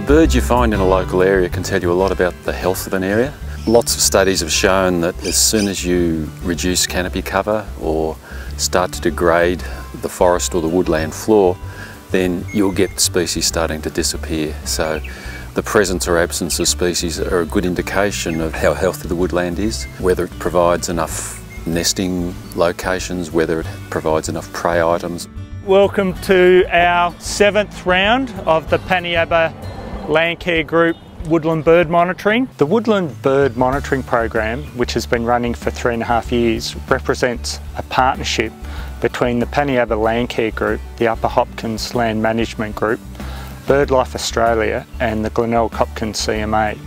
birds you find in a local area can tell you a lot about the health of an area. Lots of studies have shown that as soon as you reduce canopy cover or start to degrade the forest or the woodland floor, then you'll get species starting to disappear. So the presence or absence of species are a good indication of how healthy the woodland is, whether it provides enough nesting locations, whether it provides enough prey items. Welcome to our 7th round of the Panyyabyr Landcare Group Woodland Bird Monitoring. The Woodland Bird Monitoring Program, which has been running for 3.5 years, represents a partnership between the Panyyabyr Landcare Group, the Upper Hopkins Land Management Group, BirdLife Australia and the Glenelg Hopkins CMA.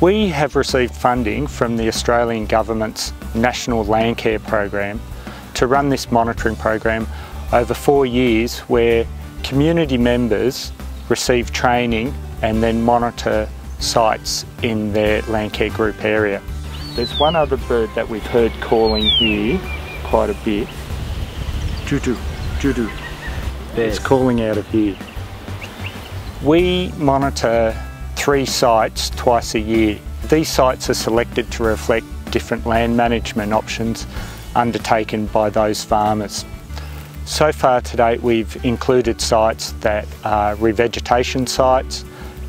We have received funding from the Australian Government's National Landcare Program to run this monitoring program over 4 years, where community members receive training and then monitor sites in their Landcare Group area. There's one other bird that we've heard calling here quite a bit. Juju, juju. It's calling out of here. We monitor 3 sites twice a year. These sites are selected to reflect different land management options undertaken by those farmers. So far to date, we've included sites that are revegetation sites.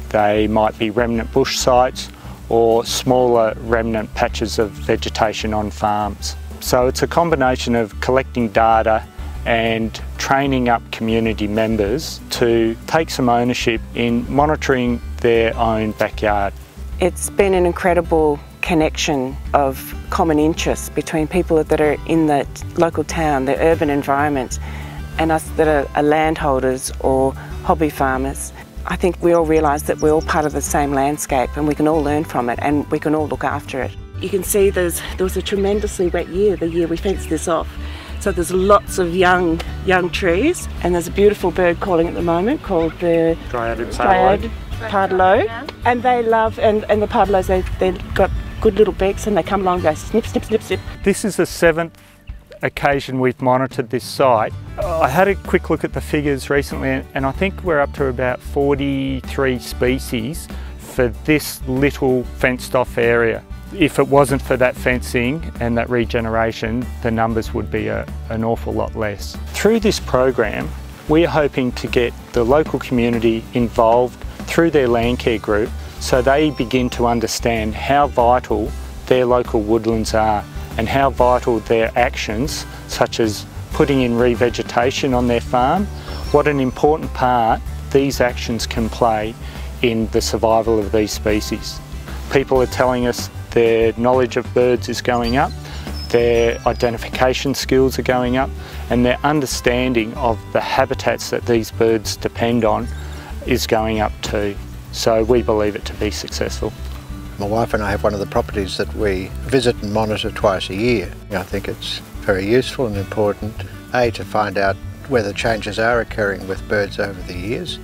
They might be remnant bush sites or smaller remnant patches of vegetation on farms. So it's a combination of collecting data and training up community members to take some ownership in monitoring their own backyard. It's been an incredible connection of common interests between people that are in the local town, the urban environment, and us that are landholders or hobby farmers. I think we all realise that we're all part of the same landscape and we can all learn from it and we can all look after it. You can see there was a tremendously wet year, the year we fenced this off. So there's lots of young trees, and there's a beautiful bird calling at the moment called the Dryad Pardaloe. And they love, and the Pardaloes, they've got good little beaks and they come along and go snip, snip, snip, snip. This is the 7th occasion we've monitored this site. I had a quick look at the figures recently and I think we're up to about 43 species for this little fenced off area. If it wasn't for that fencing and that regeneration, the numbers would be an awful lot less. Through this program, we're hoping to get the local community involved through their Landcare Group so they begin to understand how vital their local woodlands are and how vital their actions, such as putting in revegetation on their farm, what an important part these actions can play in the survival of these species. People are telling us their knowledge of birds is going up, their identification skills are going up, and their understanding of the habitats that these birds depend on is going up too. So we believe it to be successful. My wife and I have one of the properties that we visit and monitor twice a year. I think it's very useful and important, A, to find out whether changes are occurring with birds over the years,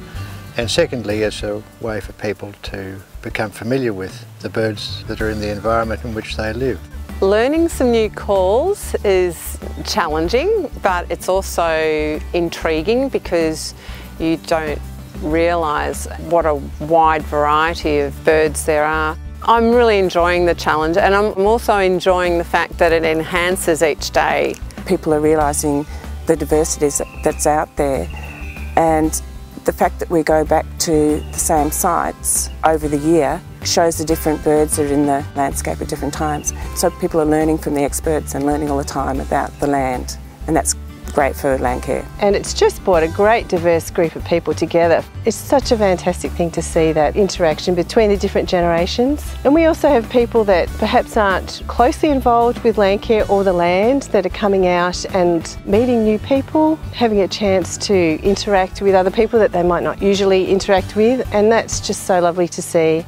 and secondly, as a way for people to become familiar with the birds that are in the environment in which they live. Learning some new calls is challenging, but it's also intriguing because you don't realise what a wide variety of birds there are. I'm really enjoying the challenge, and I'm also enjoying the fact that it enhances each day. People are realising the diversity that's out there, and the fact that we go back to the same sites over the year shows the different birds that are in the landscape at different times. So people are learning from the experts and learning all the time about the land, and that's great for Landcare. And it's just brought a great diverse group of people together. It's such a fantastic thing to see that interaction between the different generations. And we also have people that perhaps aren't closely involved with Landcare or the land that are coming out and meeting new people, having a chance to interact with other people that they might not usually interact with, and that's just so lovely to see.